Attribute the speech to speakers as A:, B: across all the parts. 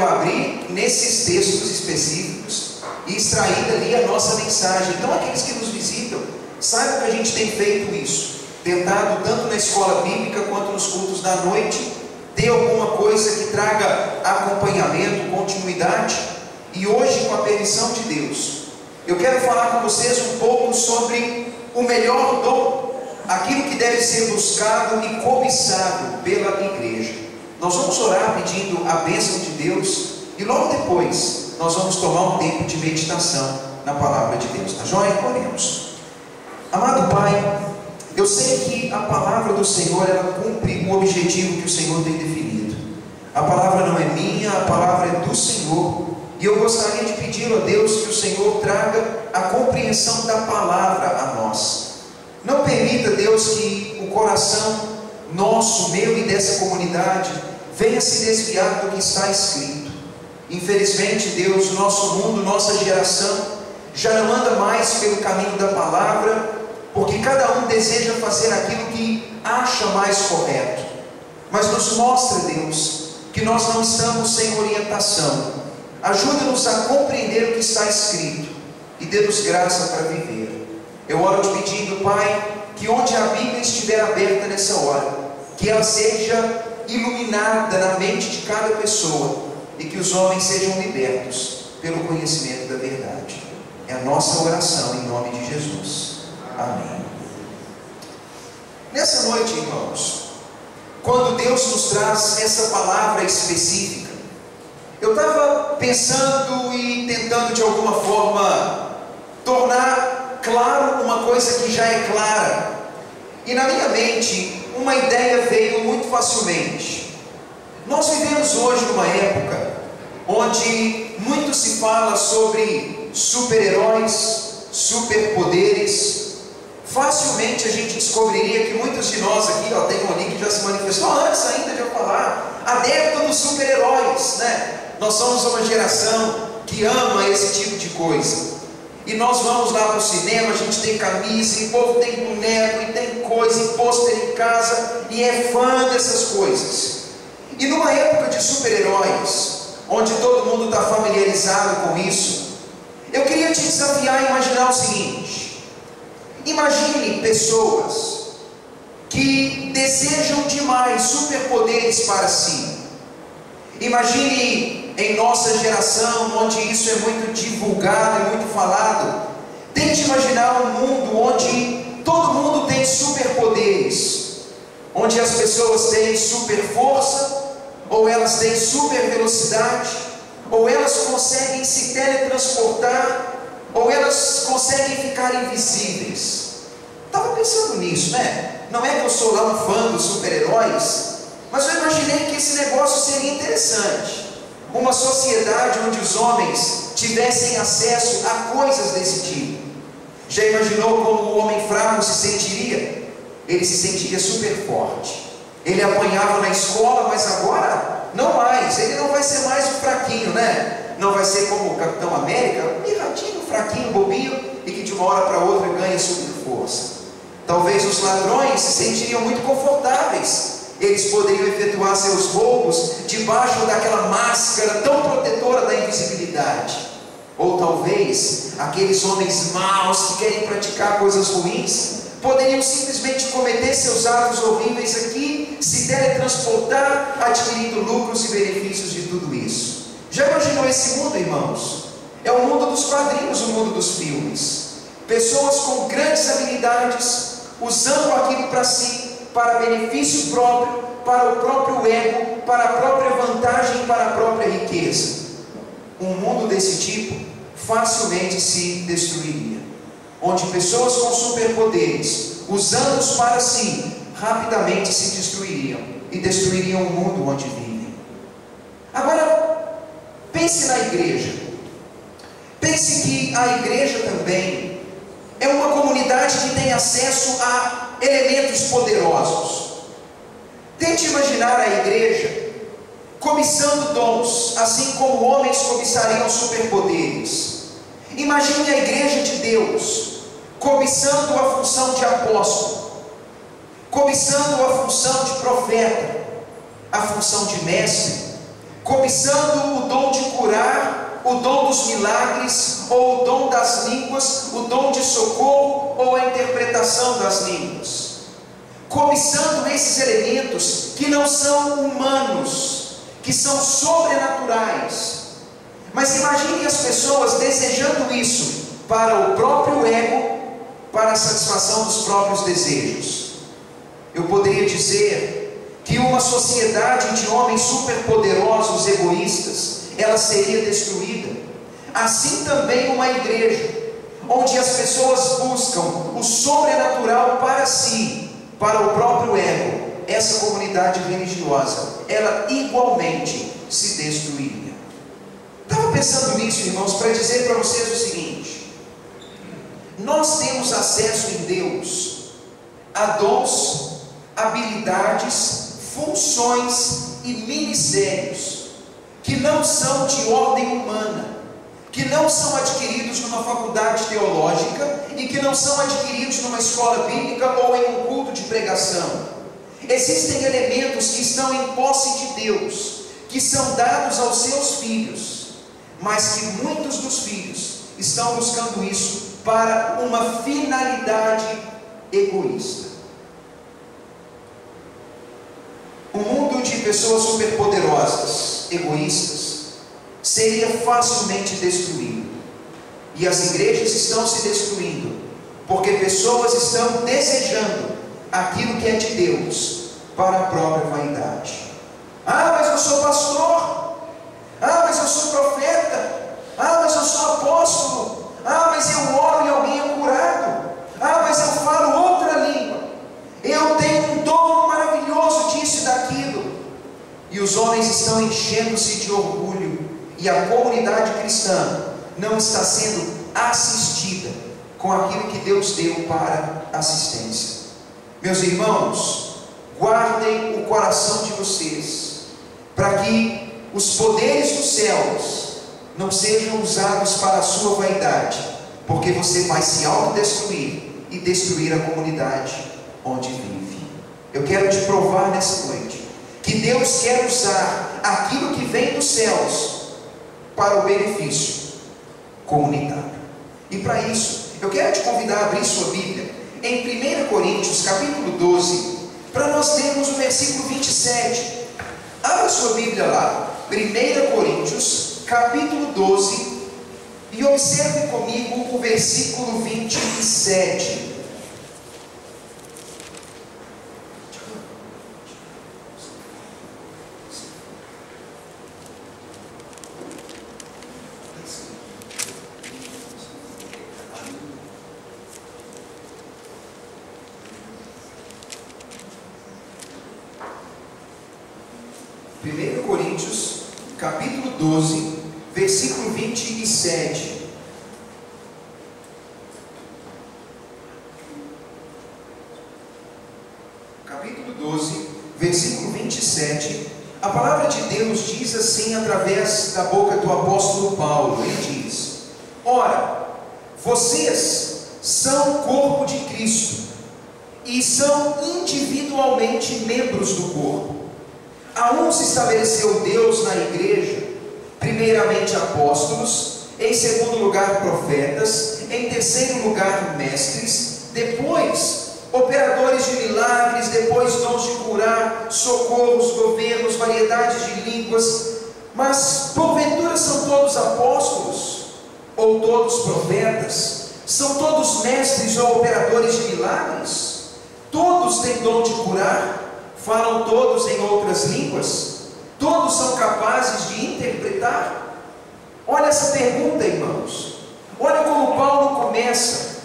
A: quero abrir nesses textos específicos e extrair dali a nossa mensagem. Então, aqueles que nos visitam, saibam que a gente tem feito isso, tentado tanto na escola bíblica quanto nos cultos da noite, ter alguma coisa que traga acompanhamento, continuidade. E hoje, com a permissão de Deus, eu quero falar com vocês um pouco sobre o melhor dom, aquilo que deve ser buscado e cobiçado pela igreja. Nós vamos orar pedindo a bênção de Deus e logo depois nós vamos tomar um tempo de meditação na palavra de Deus. Tá joia? Oremos. Amado Pai, eu sei que a palavra do Senhor, ela cumpre o objetivo que o Senhor tem definido. A palavra não é minha, a palavra é do Senhor. E eu gostaria de pedir a Deus que o Senhor traga a compreensão da palavra a nós. Não permita, Deus, que o coração nosso, meu e dessa comunidade venha se desviar do que está escrito. Infelizmente, Deus, o nosso mundo, nossa geração já não anda mais pelo caminho da palavra, porque cada um deseja fazer aquilo que acha mais correto. Mas nos mostra, Deus, que nós não estamos sem orientação. Ajuda-nos a compreender o que está escrito e dê-nos graça para viver. Eu oro te pedindo, Pai, que onde a Bíblia estiver aberta nessa hora, que ela seja iluminada na mente de cada pessoa e que os homens sejam libertos pelo conhecimento da verdade. É a nossa oração em nome de Jesus. Amém. Nessa noite, irmãos, quando Deus nos traz essa palavra específica, eu estava pensando e tentando de alguma forma tornar claro uma coisa que já é clara. E na minha mente, uma ideia veio muito facilmente. Nós vivemos hoje numa época onde muito se fala sobre super-heróis, superpoderes. Facilmente a gente descobriria que muitos de nós aqui, tem um ali que já se manifestou antes ainda de eu falar, adepto dos super-heróis, né? Nós somos uma geração que ama esse tipo de coisa. E nós vamos lá para o cinema, a gente tem camisa, e o povo tem boneco, e tem coisa, e pôster em casa, e é fã dessas coisas. E numa época de super-heróis, onde todo mundo está familiarizado com isso, eu queria te desafiar a imaginar o seguinte: imagine pessoas que desejam demais superpoderes para si. Imagine em nossa geração, onde isso é muito divulgado, é muito falado. Tente imaginar um mundo onde todo mundo tem superpoderes, onde as pessoas têm super força, ou elas têm super velocidade, ou elas conseguem se teletransportar, ou elas conseguem ficar invisíveis. Estava pensando nisso, né? Não é que eu sou lá um fã dos super-heróis, mas eu imaginei que esse negócio seria interessante. Uma sociedade onde os homens tivessem acesso a coisas desse tipo. Já imaginou como o homem fraco se sentiria? Ele se sentiria super forte. Ele apanhava na escola, mas agora não mais. Ele não vai ser mais o fraquinho, né? Não vai ser como o Capitão América, um mirradinho, fraquinho, bobinho, e que de uma hora para outra ganha super força. Talvez os ladrões se sentiriam muito confortáveis. Eles poderiam efetuar seus roubos debaixo daquela máscara tão protetora da invisibilidade. Ou talvez aqueles homens maus que querem praticar coisas ruins poderiam simplesmente cometer seus atos horríveis aqui, se teletransportar, adquirindo lucros e benefícios de tudo isso. Já imaginou esse mundo, irmãos? É o mundo dos quadrinhos, o mundo dos filmes. Pessoas com grandes habilidades, usando aquilo para si, para benefício próprio, para o próprio ego, para a própria vantagem, para a própria riqueza. Um mundo desse tipo facilmente se destruiria, onde pessoas com superpoderes, usando-os para si, rapidamente se destruiriam e destruiriam o mundo onde vivem. Agora, pense na igreja. Pense que a igreja também é uma comunidade que tem acesso a elementos poderosos. Tente imaginar a igreja cobiçando dons, assim como homens cobiçariam superpoderes. Imagine a igreja de Deus cobiçando a função de apóstolo, cobiçando a função de profeta, a função de mestre, cobiçando o dom dos milagres, ou o dom das línguas, o dom de socorro, ou a interpretação das línguas. Cobiçando esses elementos que não são humanos, que são sobrenaturais. Mas imagine as pessoas desejando isso para o próprio ego, para a satisfação dos próprios desejos. Eu poderia dizer que uma sociedade de homens superpoderosos, egoístas, ela seria destruída. Assim também uma igreja, onde as pessoas buscam o sobrenatural para si, para o próprio ego, essa comunidade religiosa, ela igualmente se destruiria. Estava pensando nisso, irmãos, para dizer para vocês o seguinte: nós temos acesso em Deus a dons, habilidades, funções e ministérios que não são de ordem humana, que não são adquiridos numa faculdade teológica e que não são adquiridos numa escola bíblica ou em um culto de pregação. Existem elementos que estão em posse de Deus, que são dados aos seus filhos, mas que muitos dos filhos estão buscando isso para uma finalidade egoísta. Um mundo de pessoas superpoderosas, egoístas, seria facilmente destruído. E as igrejas estão se destruindo, porque pessoas estão desejando aquilo que é de Deus para a própria vaidade. Ah, mas eu sou pastor. Ah, mas eu sou profeta. Ah, mas eu sou apóstolo. Ah, mas eu oro e alguém é curado. Ah, mas eu falo outra língua. Eu tenho um dom maravilhoso disso e daquilo. E os homens estão enchendo-se de orgulho. E a comunidade cristã não está sendo assistida com aquilo que Deus deu para assistência. Meus irmãos, guardem o coração de vocês, para que os poderes dos céus não sejam usados para a sua vaidade, porque você vai se autodestruir e destruir a comunidade onde vive. Eu quero te provar nessa noite que Deus quer usar aquilo que vem dos céus para o benefício comunitário. E para isso, eu quero te convidar a abrir sua Bíblia em 1 Coríntios, capítulo 12, para nós lermos o versículo 27. Abra sua Bíblia lá, 1 Coríntios, capítulo 12, e observe comigo o versículo 27. Coríntios, capítulo 12, versículo 27. Capítulo 12, versículo 27. A palavra de Deus diz assim através da boca do apóstolo Paulo. Ele diz: ora, vocês são o corpo de Cristo e são individualmente membros do corpo. A uns estabeleceu Deus na igreja, primeiramente apóstolos, em segundo lugar profetas, em terceiro lugar mestres, depois operadores de milagres, depois dons de curar, socorros, governos, variedades de línguas. Mas porventura são todos apóstolos? Ou todos profetas? São todos mestres ou operadores de milagres? Todos têm dom de curar? Falam todos em outras línguas? Todos são capazes de interpretar? Olha essa pergunta, irmãos. Olha como Paulo começa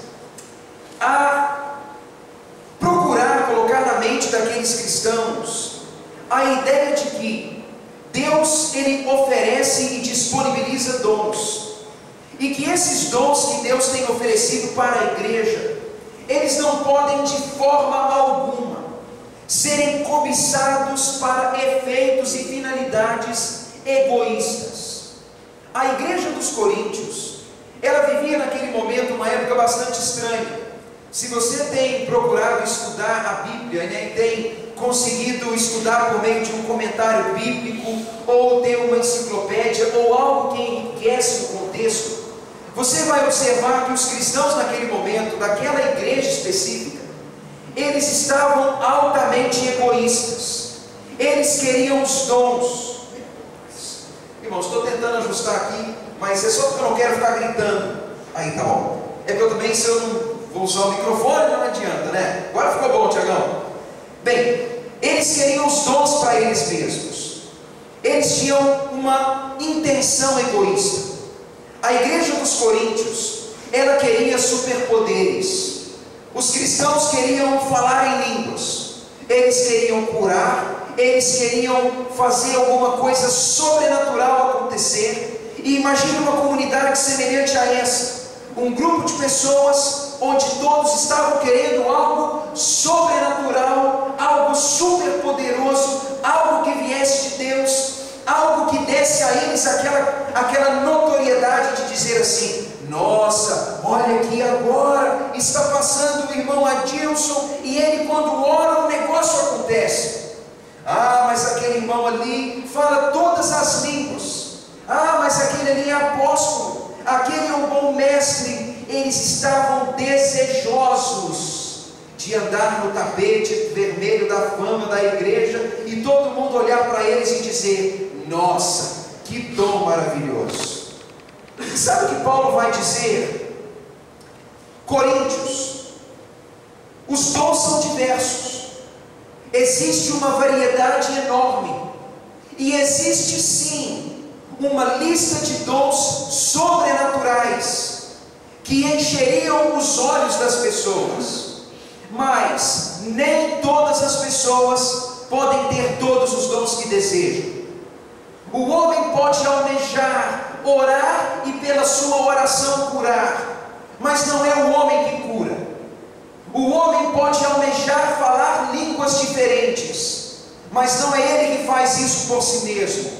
A: a procurar colocar na mente daqueles cristãos a ideia de que Deus, Ele oferece e disponibiliza dons, e que esses dons que Deus tem oferecido para a igreja, eles não podem de forma alguma serem cobiçados para efeitos e finalidades egoístas. A igreja dos Coríntios, ela vivia naquele momento uma época bastante estranha. Se você tem procurado estudar a Bíblia, né, e tem conseguido estudar por meio de um comentário bíblico, ou ter uma enciclopédia, ou algo que enriquece o contexto texto, você vai observar que os cristãos naquele momento, daquela igreja específica, eles estavam altamente egoístas. Eles queriam os dons. Irmãos, estou tentando ajustar aqui, mas é só porque eu não quero ficar gritando. Aí tá bom. É que eu também, se eu não vou usar o microfone, não adianta, né? Agora ficou bom, Tiagão. Bem, eles queriam os dons para eles mesmos. Eles tinham uma intenção egoísta. A igreja dos Coríntios, ela queria superpoderes. Os cristãos queriam falar em línguas. Eles queriam curar. Eles queriam fazer alguma coisa sobrenatural acontecer. E imagine uma comunidade semelhante a essa. Um grupo de pessoas onde todos estavam querendo algo sobrenatural, algo superpoderoso, algo que viesse de Deus, algo que desse a eles aquela notoriedade de dizer assim: nossa, olha aqui agora, está passando o irmão Adilson, e ele quando ora o negócio acontece. Ah, mas aquele irmão ali fala todas as línguas. Ah, mas aquele ali é apóstolo, aquele é um bom mestre. Eles estavam desejosos de andar no tapete vermelho da fama da igreja e todo mundo olhar para eles e dizer: nossa, que dom maravilhoso. E sabe o que Paulo vai dizer? Coríntios, os dons são diversos, existe uma variedade enorme, e existe sim uma lista de dons sobrenaturais que encheriam os olhos das pessoas, mas nem todas as pessoas podem ter todos os dons que desejam. O homem pode almejar orar e pela sua oração curar, mas não é o homem que cura. O homem pode almejar falar línguas diferentes, mas não é ele que faz isso por si mesmo.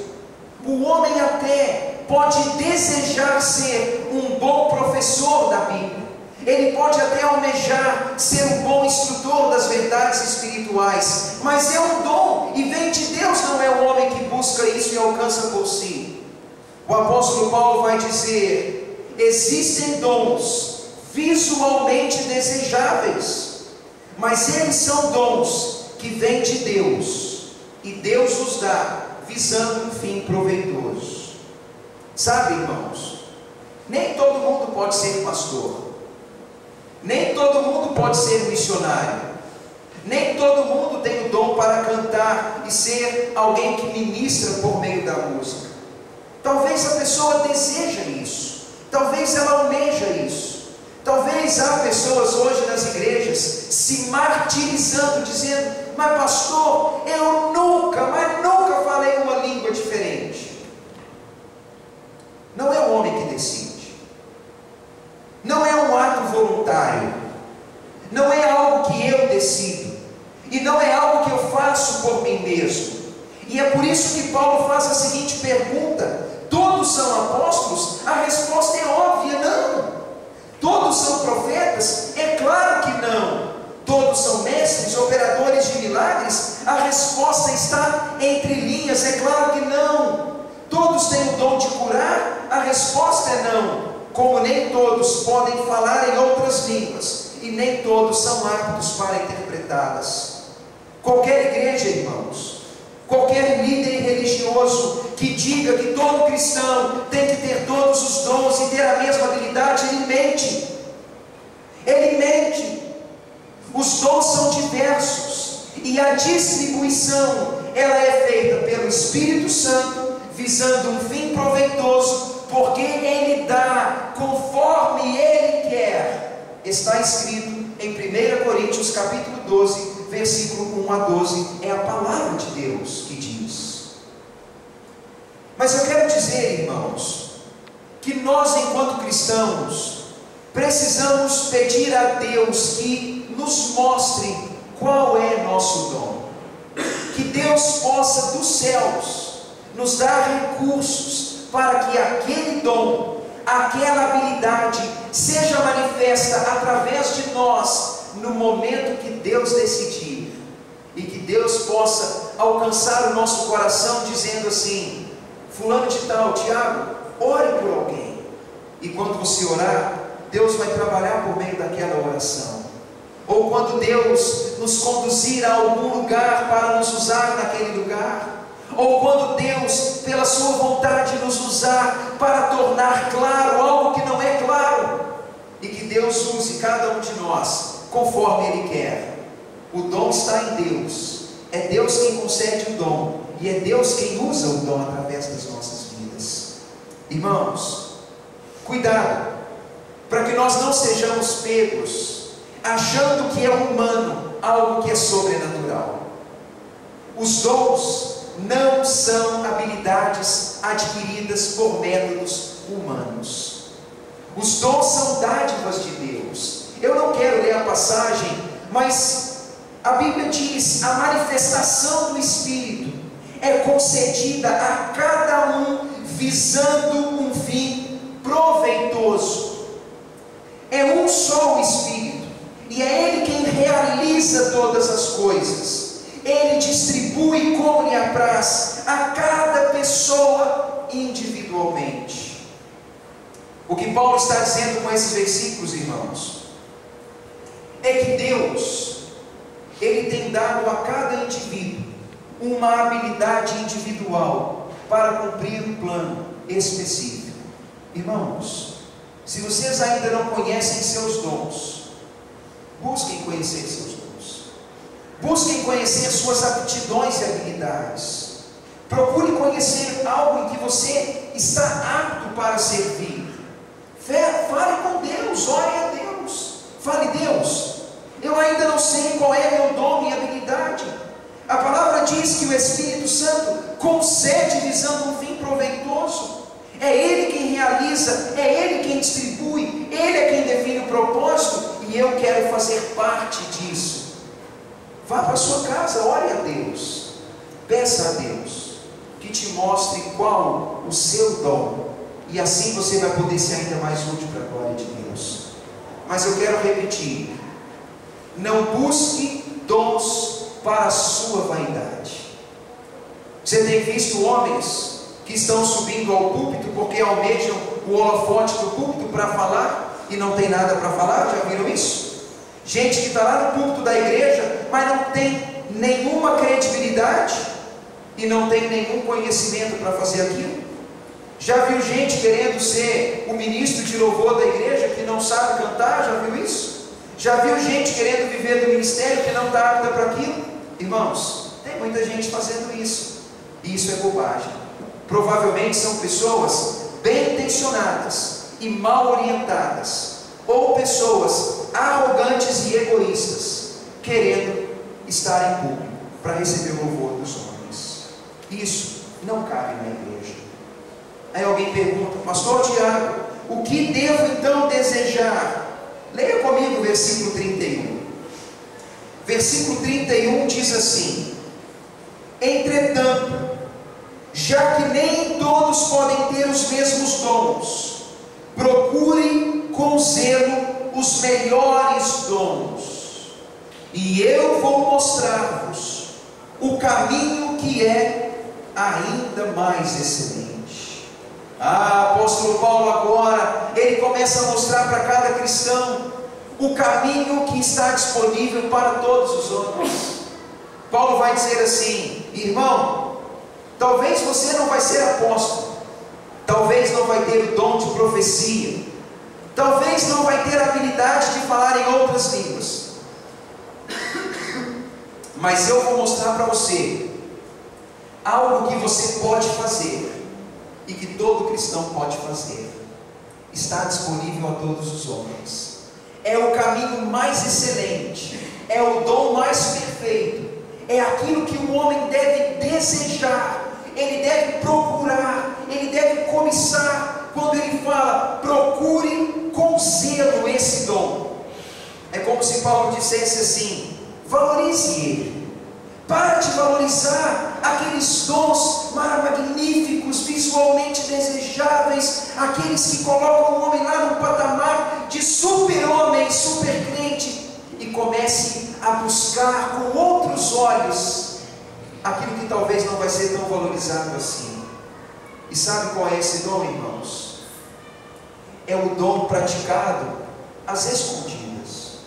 A: O homem até pode desejar ser um bom professor da Bíblia, ele pode até almejar ser um bom instrutor das verdades espirituais, mas é um dom e vem de Deus, não é o homem que busca isso e alcança por si. O apóstolo Paulo vai dizer: existem dons visualmente desejáveis, mas eles são dons que vêm de Deus, e Deus os dá visando um fim proveitoso. Sabe, irmãos, nem todo mundo pode ser pastor, nem todo mundo pode ser missionário, nem todo mundo tem o dom para cantar e ser alguém que ministra por meio da música. Talvez a pessoa deseja isso, talvez ela almeja isso. Talvez há pessoas hoje nas igrejas se martirizando, dizendo: mas pastor, eu nunca falei uma língua diferente. Não é o homem que decide, não é um ato voluntário, não é algo que eu decido, e não é algo que eu faço por mim mesmo. E é por isso que Paulo faz a seguinte pergunta: todos são apóstolos? A resposta é óbvia: não. Todos são profetas? É claro que não. Todos são mestres, operadores de milagres? A resposta está entre linhas: é claro que não. Todos têm o dom de curar? A resposta é não. Como nem todos podem falar em outras línguas, e nem todos são aptos para interpretá-las. Qualquer igreja, irmãos, qualquer líder religioso que diga que todo cristão tem que ter todos os dons e ter a mesma habilidade, ele mente. Ele mente. Os dons são diversos, e a distribuição, ela é feita pelo Espírito Santo, visando um fim proveitoso, porque Ele dá conforme Ele quer. Está escrito em 1 Coríntios capítulo 12, versículo 1 a 12, é a palavra de Deus que diz. Mas eu quero dizer, irmãos, que nós, enquanto cristãos, precisamos pedir a Deus que nos mostre qual é nosso dom, que Deus possa dos céus nos dar recursos para que aquele dom, aquela habilidade seja manifesta através de nós no momento que Deus decidir, e que Deus possa alcançar o nosso coração dizendo assim: fulano de tal, Tiago, ore por alguém, e quando você orar, Deus vai trabalhar por meio daquela oração. Ou quando Deus nos conduzir a algum lugar para nos usar naquele lugar. Ou quando Deus, pela sua vontade, nos usar para tornar claro algo que não é claro. E que Deus use cada um de nós conforme Ele quer. O dom está em Deus. É Deus quem concede o dom. E é Deus quem usa o dom através das nossas vidas. Irmãos, cuidado, para que nós não sejamos pegos achando que é humano algo que é sobrenatural. Os dons não são habilidades adquiridas por métodos humanos. Os dons são dádivas de Deus. Eu não quero ler a passagem, mas a Bíblia diz: a manifestação do Espírito é concedida a cada um visando um fim proveitoso. É um só o Espírito, e é Ele quem realiza todas as coisas. Ele distribui como lhe apraz a cada pessoa individualmente. O que Paulo está dizendo com esses versículos, irmãos, é que Deus, Ele tem dado a cada indivíduo uma habilidade individual para cumprir um plano específico. Irmãos, se vocês ainda não conhecem seus dons, busquem conhecer seus dons. Busquem conhecer suas aptidões e habilidades. Procure conhecer algo em que você está apto para servir. Fale com Deus, ore a Deus. Fale: Deus, eu ainda não sei qual é meu dom e habilidade. A palavra diz que o Espírito Santo concede visando um fim proveitoso. É Ele quem realiza, é Ele quem distribui, Ele é quem define o propósito, e eu quero fazer parte disso. Vá para a sua casa, ore a Deus, peça a Deus que te mostre qual o seu dom, e assim você vai poder ser ainda mais útil para a glória de Deus. Mas eu quero repetir: não busque dons para a sua vaidade. Você tem visto homens que estão subindo ao púlpito porque almejam o holofote do púlpito para falar e não tem nada para falar? Já viram isso? Gente que está lá no púlpito da igreja, mas não tem nenhuma credibilidade e não tem nenhum conhecimento para fazer aquilo. Já viu gente querendo ser o ministro de louvor da igreja que não sabe cantar? Já viu isso? Já viu gente querendo viver do ministério que não está apta para aquilo? Irmãos, tem muita gente fazendo isso, e isso é bobagem. Provavelmente são pessoas bem intencionadas e mal orientadas, ou pessoas arrogantes e egoístas, querendo estar em público para receber o louvor dos homens. Isso não cabe na igreja. Aí alguém pergunta: pastor Tiago, o que devo então desejar? Leia comigo o versículo 31. Versículo 31 diz assim: entretanto, já que nem todos podem ter os mesmos dons, procurem com zelo os melhores dons, e eu vou mostrar-vos o caminho que é ainda mais excelente. Apóstolo Paulo agora, ele começa a mostrar para cada cristão o caminho que está disponível para todos os homens. Paulo vai dizer assim: irmão, talvez você não vai ser apóstolo, talvez não vai ter o dom de profecia, talvez não vai ter a habilidade de falar em outras línguas, mas eu vou mostrar para você algo que você pode fazer e que todo cristão pode fazer. Está disponível a todos os homens. É o caminho mais excelente, é o dom mais perfeito, é aquilo que o homem deve desejar, ele deve procurar, ele deve cobiçar. Quando ele fala, procure com zelo esse dom, é como se Paulo dissesse assim: valorize ele. Para de valorizar aqueles dons magníficos, visualmente desejáveis, aqueles que colocam o homem lá no patamar de super-homem, super-crente, e comece a buscar com outros olhos aquilo que talvez não vai ser tão valorizado assim. E sabe qual é esse dom, irmãos? é o dom praticado às escondidas.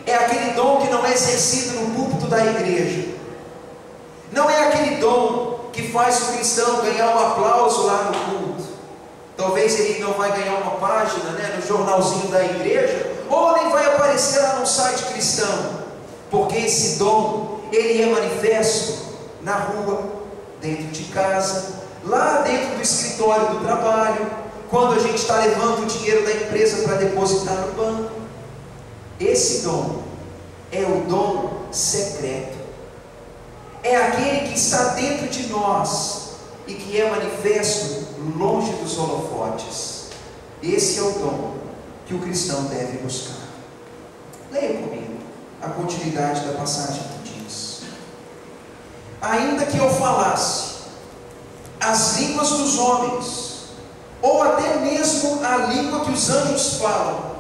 A: É aquele dom que não é exercido no púlpito da igreja. Não é aquele dom que faz o cristão ganhar um aplauso lá no culto. Talvez ele não vai ganhar uma página, no jornalzinho da igreja, ou nem vai aparecer lá no site cristão, porque esse dom, ele é manifesto na rua, dentro de casa, lá dentro do escritório do trabalho, quando a gente está levando o dinheiro da empresa para depositar no banco. Esse dom é o dom secreto, é aquele que está dentro de nós e que é manifesto longe dos holofotes. Esse é o dom que o cristão deve buscar. Leia comigo a continuidade da passagem que diz: ainda que eu falasse as línguas dos homens, ou até mesmo a língua que os anjos falam,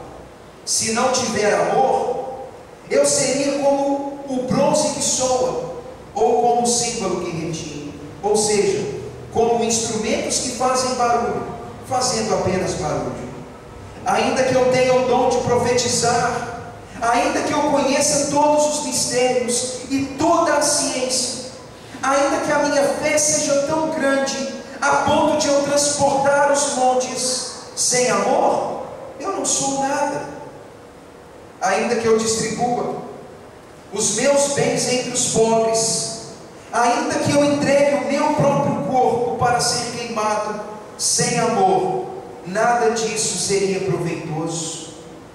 A: se não tiver amor, eu seria como o bronze que soa, ou como o símbolo que retine, ou seja, como instrumentos que fazem barulho, fazendo apenas barulho. Ainda que eu tenha o dom de profetizar, ainda que eu conheça todos os mistérios e toda a ciência, ainda que a minha fé seja tão grande a ponto de eu transportar os montes, sem amor, eu não sou nada. Ainda que eu distribua os meus bens entre os pobres, ainda que eu entregue o meu próprio corpo para ser queimado, sem amor, nada disso seria proveitoso.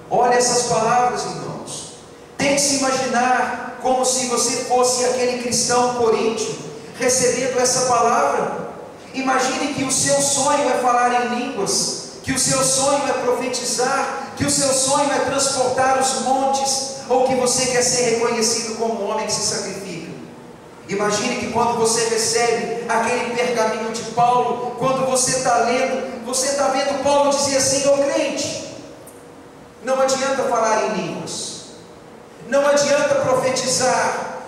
A: Olha essas palavras, irmãos. Tente se imaginar como se você fosse aquele cristão coríntico, recebendo essa palavra. Imagine que o seu sonho é falar em línguas, que o seu sonho é profetizar, que o seu sonho é transportar os montes, ou que você quer ser reconhecido como um homem que se sacrifica. Imagine que quando você recebe aquele pergaminho de Paulo, quando você está lendo, você está vendo Paulo dizer assim: ô crente, não adianta falar em línguas, não adianta profetizar,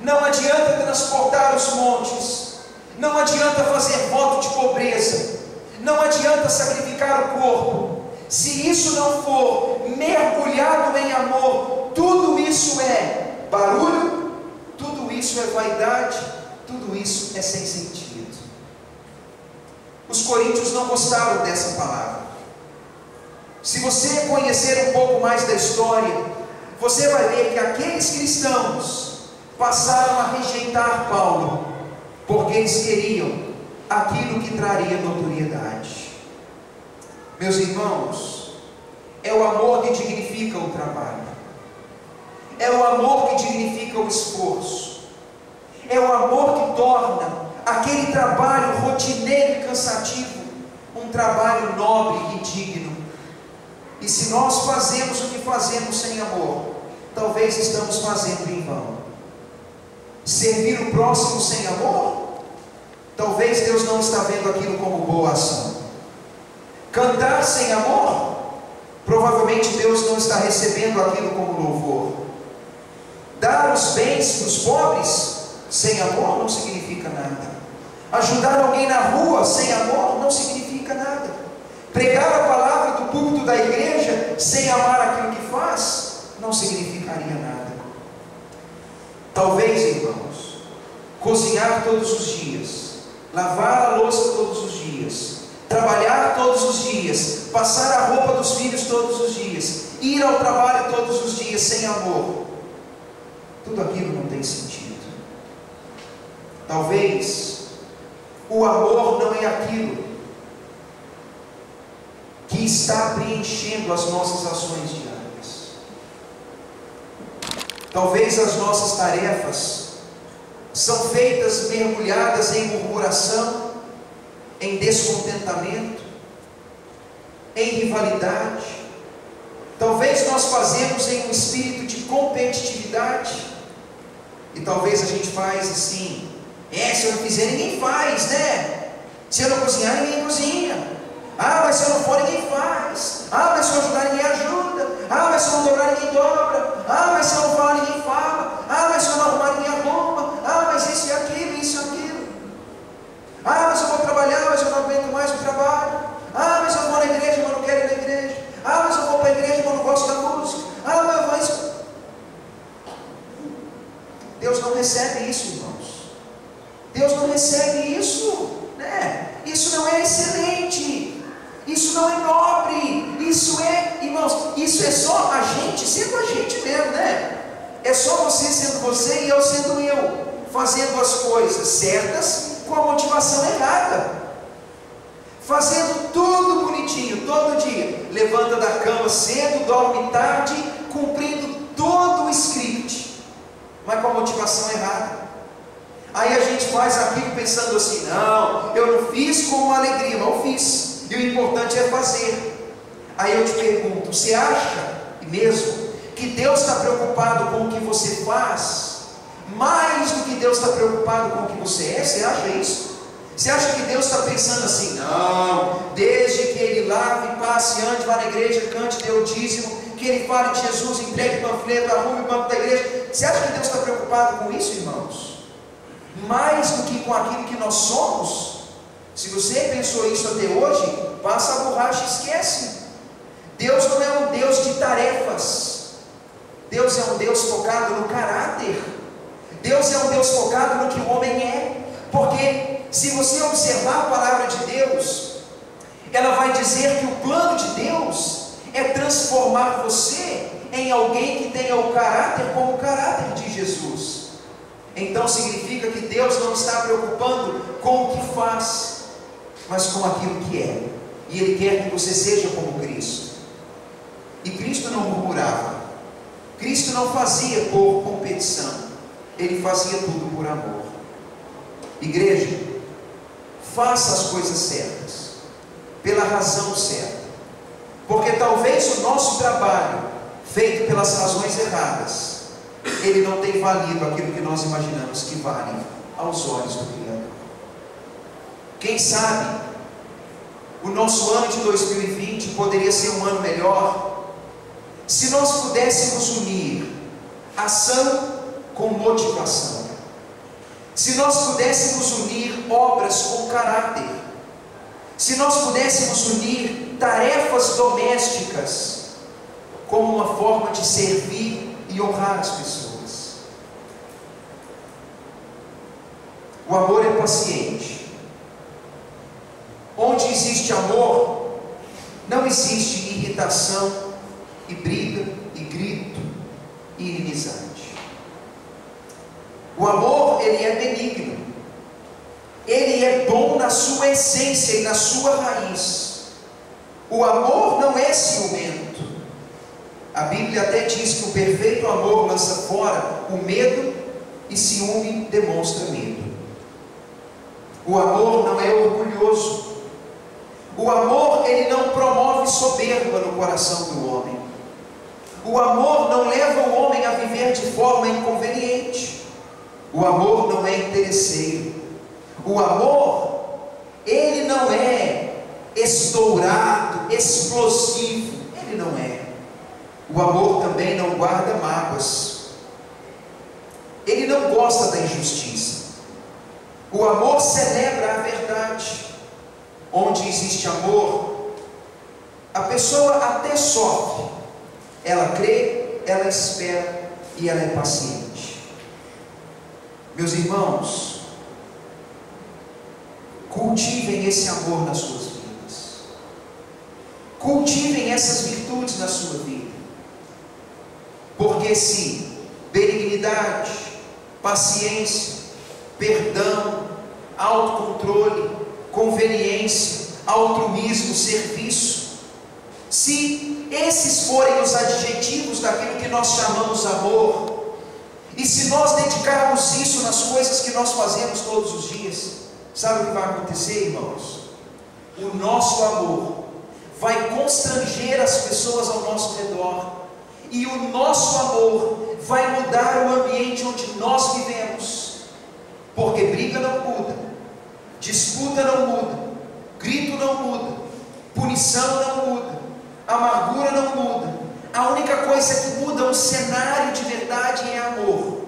A: não adianta transportar os montes, não adianta fazer voto de pobreza, não adianta sacrificar o corpo, se isso não for mergulhado em amor. Tudo isso é barulho, tudo isso é vaidade, tudo isso é sem sentido. Os coríntios não gostaram dessa palavra. Se você conhecer um pouco mais da história, você vai ver que aqueles cristãos passaram a rejeitar Paulo, porque eles queriam aquilo que traria notoriedade. Meus irmãos, é o amor que dignifica o trabalho, é o amor que dignifica o esforço, é o amor que torna aquele trabalho rotineiro e cansativo um trabalho nobre e digno. E se nós fazemos o que fazemos sem amor, talvez estamos fazendo em vão. Servir o próximo sem amor, talvez Deus não está vendo aquilo como boa ação. Cantar sem amor, provavelmente Deus não está recebendo aquilo como louvor. Dar os bens para os pobres sem amor não significa nada. Ajudar alguém na rua sem amor não significa nada. Pregar a palavra do púlpito da igreja sem amar aquilo que faz não significaria nada. Talvez, irmãos, cozinhar todos os dias, lavar a louça todos os dias, trabalhar todos os dias, passar a roupa dos filhos todos os dias, ir ao trabalho todos os dias sem amor, tudo aquilo não tem sentido. Talvez o amor não é aquilo que está preenchendo as nossas ações diárias. Talvez as nossas tarefas são feitas mergulhadas em murmuração, em descontentamento, em rivalidade. Talvez nós fazemos em um espírito de competitividade, e talvez a gente faz assim: se eu não fizer, ninguém faz, né? Se eu não cozinhar, ninguém cozinha. Mas se eu não for, ninguém faz. Mas se eu ajudar, ninguém ajuda. Mas se eu não dobrar, ninguém dobra. Mas se eu não falar, ninguém fala. Mas se eu não arrumar, ninguém arruma. Mas isso e aquilo, isso e aquilo. Mas eu vou trabalhar, mas eu não aguento mais o trabalho. Mas eu vou na igreja, mas eu não quero excelente, isso não é nobre, isso é, irmãos, isso é só a gente sendo a gente mesmo, né? É só você sendo você e eu sendo eu, fazendo as coisas certas com a motivação errada, fazendo tudo bonitinho, todo dia, levanta da cama cedo, dorme tarde, cumprindo todo o script, mas com a motivação errada. Aí a gente faz aquilo pensando assim: não, eu não fiz com alegria, mas eu fiz, e o importante é fazer. Aí eu te pergunto, você acha mesmo que Deus está preocupado com o que você faz, mais do que Deus está preocupado com o que você é? Você acha isso? Você acha que Deus está pensando assim: não, desde que ele lave, passe, ande, vá na igreja, cante, dê o dízimo, que ele fale de Jesus, entregue panfleto, arrume o banco da igreja? Você acha que Deus está preocupado com isso, irmãos? Mais do que com aquilo que nós somos? Se você pensou isso até hoje, passa a borracha e esquece. Deus não é um Deus de tarefas. Deus é um Deus focado no caráter. Deus é um Deus focado no que o homem é. Porque se você observar a palavra de Deus, ela vai dizer que o plano de Deus é transformar você em alguém que tenha o caráter como o caráter de Jesus. Então significa que Deus não está preocupando com o que faz, mas com aquilo que é. E Ele quer que você seja como Cristo. E Cristo não murmurava, Cristo não fazia por competição, Ele fazia tudo por amor. Igreja, faça as coisas certas, pela razão certa, porque talvez o nosso trabalho, feito pelas razões erradas, ele não tem valido aquilo que nós imaginamos que vale aos olhos do Criador. Quem sabe o nosso ano de 2020 poderia ser um ano melhor se nós pudéssemos unir ação com motivação, se nós pudéssemos unir obras com caráter, se nós pudéssemos unir tarefas domésticas como uma forma de servir e honrar as pessoas. O amor é paciente. Onde existe amor, não existe irritação e briga e grito e inimizade. O amor, ele é benigno, ele é bom na sua essência e na sua raiz. O amor não é ciumento. A Bíblia até diz que o perfeito amor lança fora o medo, e ciúme demonstra medo. O amor não é orgulhoso. O amor, ele não promove soberba no coração do homem. O amor não leva o homem a viver de forma inconveniente. O amor não é interesseiro. O amor, ele não é estourado, explosivo. Ele não é. O amor também não guarda mágoas. Ele não gosta da injustiça. O amor celebra a verdade. Onde existe amor, a pessoa até sofre. Ela crê, ela espera e ela é paciente. Meus irmãos, cultivem esse amor nas suas vidas. Cultivem essas virtudes na sua vida. Porque se benignidade, paciência, perdão, autocontrole, conveniência, altruísmo, serviço, se esses forem os adjetivos daquilo que nós chamamos amor, e se nós dedicarmos isso nas coisas que nós fazemos todos os dias, sabe o que vai acontecer, irmãos? O nosso amor vai constranger as pessoas ao nosso redor, e o nosso amor vai mudar o ambiente onde nós vivemos, porque briga não muda, disputa não muda, grito não muda, punição não muda, amargura não muda. A única coisa que muda um cenário de verdade é amor.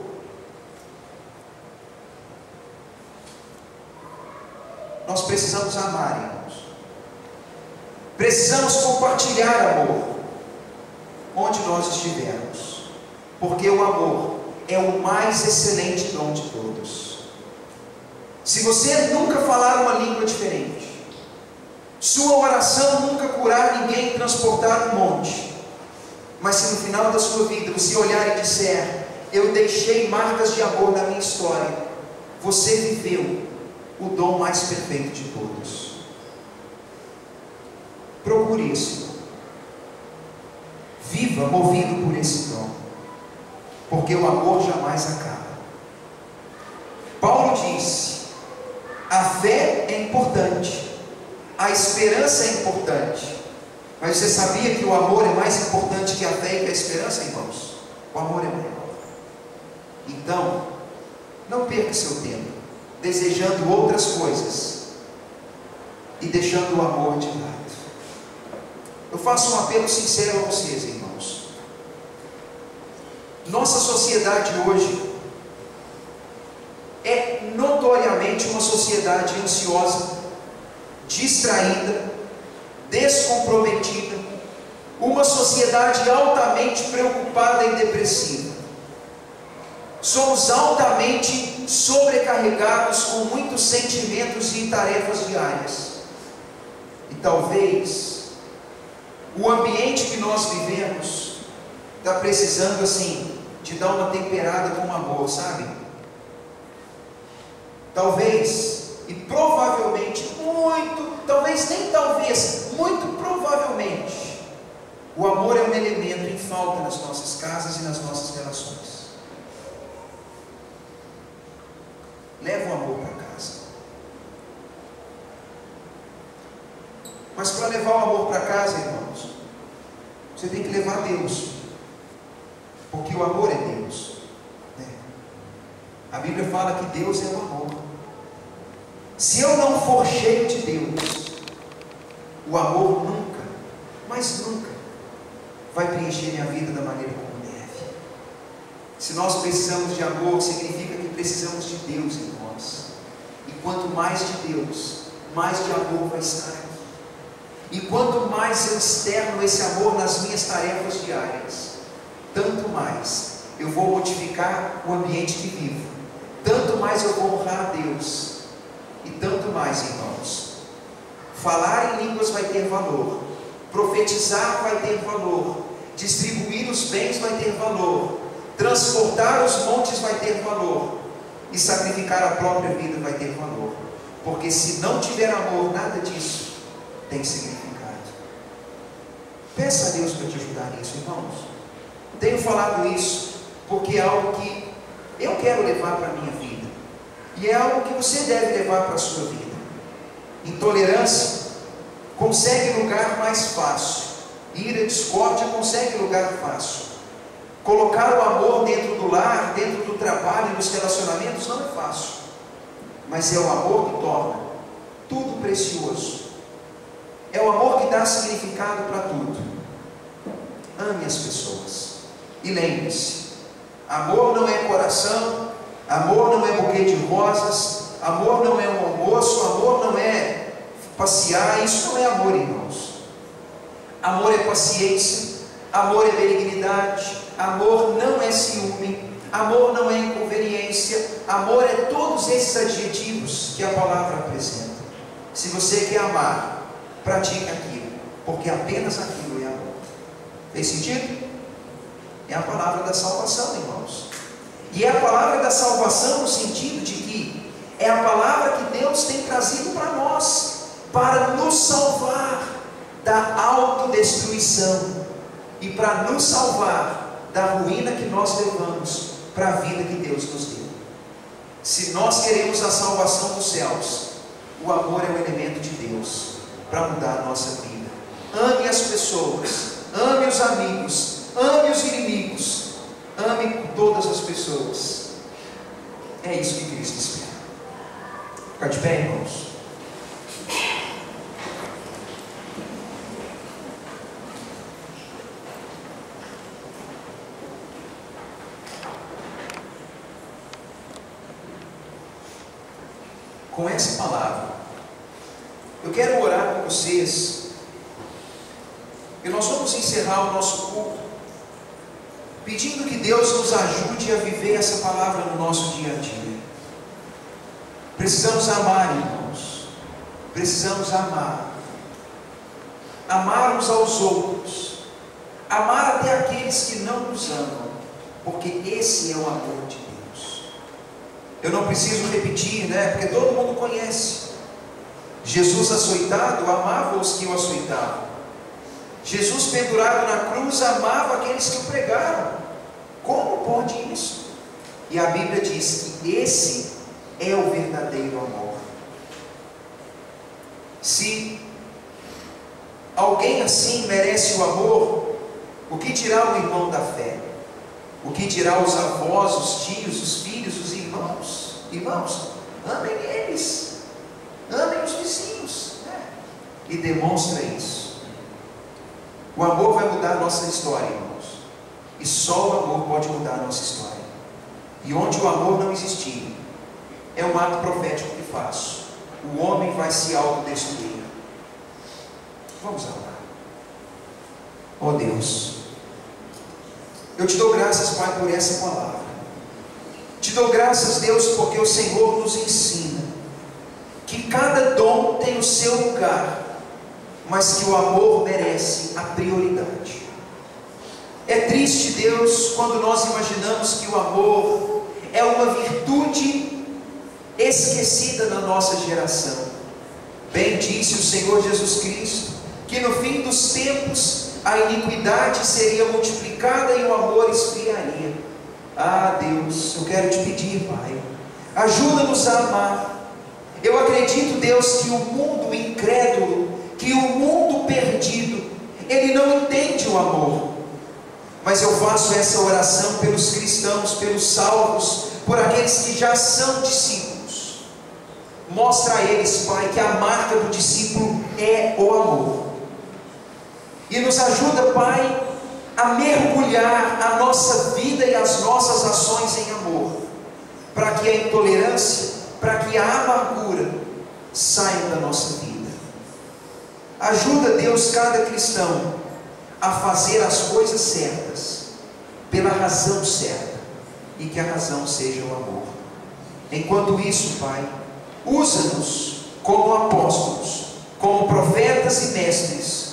A: Nós precisamos amar, irmãos. Precisamos compartilhar amor onde nós estivermos, porque o amor é o mais excelente dom de todos. Se você nunca falar uma língua diferente, Sua oração nunca curar ninguém e transportar um monte. Mas se no final da sua vida você olhar e disser: eu deixei marcas de amor na minha história, você viveu o dom mais perfeito de todos. Procure isso. Viva movido por esse dom, porque o amor jamais acaba. Paulo disse: a fé é importante, a esperança é importante, mas você sabia que o amor é mais importante que a fé e que a esperança, irmãos? O amor é maior. Então, não perca seu tempo desejando outras coisas e deixando o amor de lado. Eu faço um apelo sincero a vocês, irmãos. Nossa sociedade hoje é notoriamente uma sociedade ansiosa, distraída, descomprometida, uma sociedade altamente preocupada e depressiva. Somos altamente sobrecarregados com muitos sentimentos e tarefas diárias. E talvez o ambiente que nós vivemos está precisando assim de dar uma temperada com amor, sabe? Talvez, e provavelmente, muito provavelmente, o amor é um elemento em falta nas nossas casas e nas nossas relações. Leva o amor para casa. Mas para levar o amor para casa, irmãos, você tem que levar Deus, porque o amor é Deus, né? A Bíblia fala que Deus é o amor. Se eu não for cheio de Deus, o amor nunca, mas nunca, vai preencher minha vida da maneira como deve. Se nós precisamos de amor, significa que precisamos de Deus em nós. E quanto mais de Deus, mais de amor vai estar aqui. E quanto mais eu externo esse amor nas minhas tarefas diárias, tanto mais eu vou modificar o ambiente que vivo, tanto mais eu vou honrar a Deus, e tanto mais, irmãos, falar em línguas vai ter valor, profetizar vai ter valor, distribuir os bens vai ter valor, transportar os montes vai ter valor, e sacrificar a própria vida vai ter valor, porque se não tiver amor, nada disso tem significado. Peça a Deus para te ajudar nisso, irmãos. Tenho falado isso porque é algo que eu quero levar para a minha vida, e é algo que você deve levar para a sua vida. Intolerância consegue lugar mais fácil, ira, discórdia consegue lugar fácil. Colocar o amor dentro do lar, dentro do trabalho e nos relacionamentos não é fácil, mas é o amor que torna tudo precioso. É o amor que dá significado para tudo. Ame as pessoas. E lembre-se, amor não é coração, amor não é buquê de rosas, amor não é um almoço, amor não é passear. Isso não é amor, irmãos. Amor é paciência, amor é benignidade, amor não é ciúme, amor não é inconveniência, amor é todos esses adjetivos que a palavra apresenta. Se você quer amar, pratique aquilo, porque apenas aquilo é amor. Fez sentido? É a palavra da salvação, irmãos. E é a palavra da salvação no sentido de que é a palavra que Deus tem trazido para nós, para nos salvar da autodestruição e para nos salvar da ruína que nós levamos para a vida que Deus nos deu. Se nós queremos a salvação dos céus, o amor é o elemento de Deus para mudar a nossa vida. Ame as pessoas, ame os amigos, ame os inimigos, ame todas as pessoas. É isso que Cristo espera. Fica de pé, irmãos. Com essa palavra, eu quero orar com vocês, e nós vamos encerrar o nosso culto, pedindo que Deus nos ajude a viver essa palavra no nosso dia a dia. Precisamos amar, irmãos, precisamos amar, amar uns aos outros, amar até aqueles que não nos amam, porque esse é o amor de Deus. Eu não preciso repetir, porque todo mundo conhece. Jesus açoitado amava os que o açoitavam. Jesus pendurado na cruz amava aqueles que o pregaram. Como pode isso? E a Bíblia diz que esse é o verdadeiro amor. Se alguém assim merece o amor, o que dirá o irmão da fé? O que dirá os avós, os tios, os filhos, os irmãos? Irmãos, amem eles, amem os vizinhos, e demonstra isso. O amor vai mudar a nossa história, irmãos, e só o amor pode mudar a nossa história. E onde o amor não existir, é um ato profético que faço: o homem vai se autodestruir. Vamos orar. Oh Deus, eu te dou graças, Pai, por essa palavra. Te dou graças, Deus, porque o Senhor nos ensina que cada dom tem o seu lugar, mas que o amor merece a prioridade. É triste, Deus, quando nós imaginamos que o amor é uma virtude esquecida na nossa geração. Bem disse o Senhor Jesus Cristo que no fim dos tempos a iniquidade seria multiplicada e o amor esfriaria. Ah, Deus, eu quero te pedir, Pai, ajuda-nos a amar. Eu acredito, Deus, que o mundo incrédulo, que o mundo perdido, ele não entende o amor. Mas eu faço essa oração pelos cristãos, pelos salvos, por aqueles que já são discípulos. Mostra a eles, Pai, que a marca do discípulo é o amor. E nos ajuda, Pai, a mergulhar a nossa vida e as nossas ações em amor, para que a intolerância, para que a amargura saiam da nossa vida. Ajuda, Deus, cada cristão a fazer as coisas certas, pela razão certa, e que a razão seja o amor. Enquanto isso, Pai, usa-nos como apóstolos, como profetas e mestres,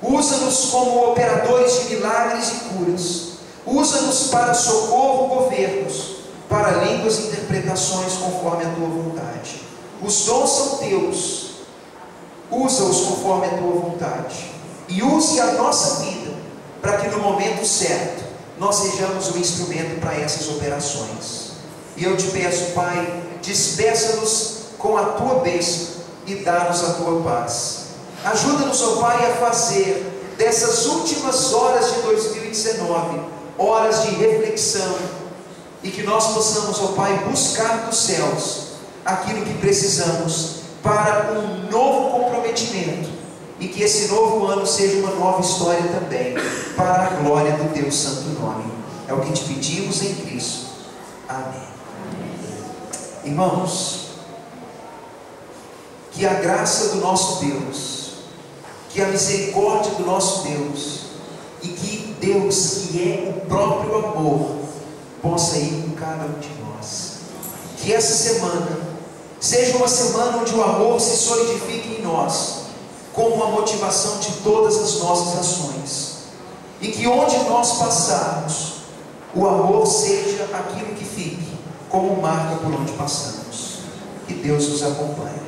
A: usa-nos como operadores de milagres e curas, usa-nos para socorro governos, para línguas e interpretações conforme a tua vontade. Os dons são teus, usa-os conforme a tua vontade, e use a nossa vida, para que no momento certo, nós sejamos o instrumento para essas operações. E eu te peço, Pai, despeça-nos com a tua bênção e dá-nos a tua paz. Ajuda-nos, ó Pai, a fazer dessas últimas horas de 2019 horas de reflexão, e que nós possamos, ó Pai, buscar dos céus aquilo que precisamos para um novo comprometimento, e que esse novo ano seja uma nova história também, para a glória do teu santo nome. É o que te pedimos em Cristo. Amém. Irmãos, que a graça do nosso Deus, que a misericórdia do nosso Deus, e que Deus, que é o próprio amor, possa ir com cada um de nós. Que essa semana seja uma semana onde o amor se solidifique em nós, como a motivação de todas as nossas ações, e que onde nós passarmos, o amor seja aquilo que fique como marca por onde passamos. Que Deus nos acompanhe.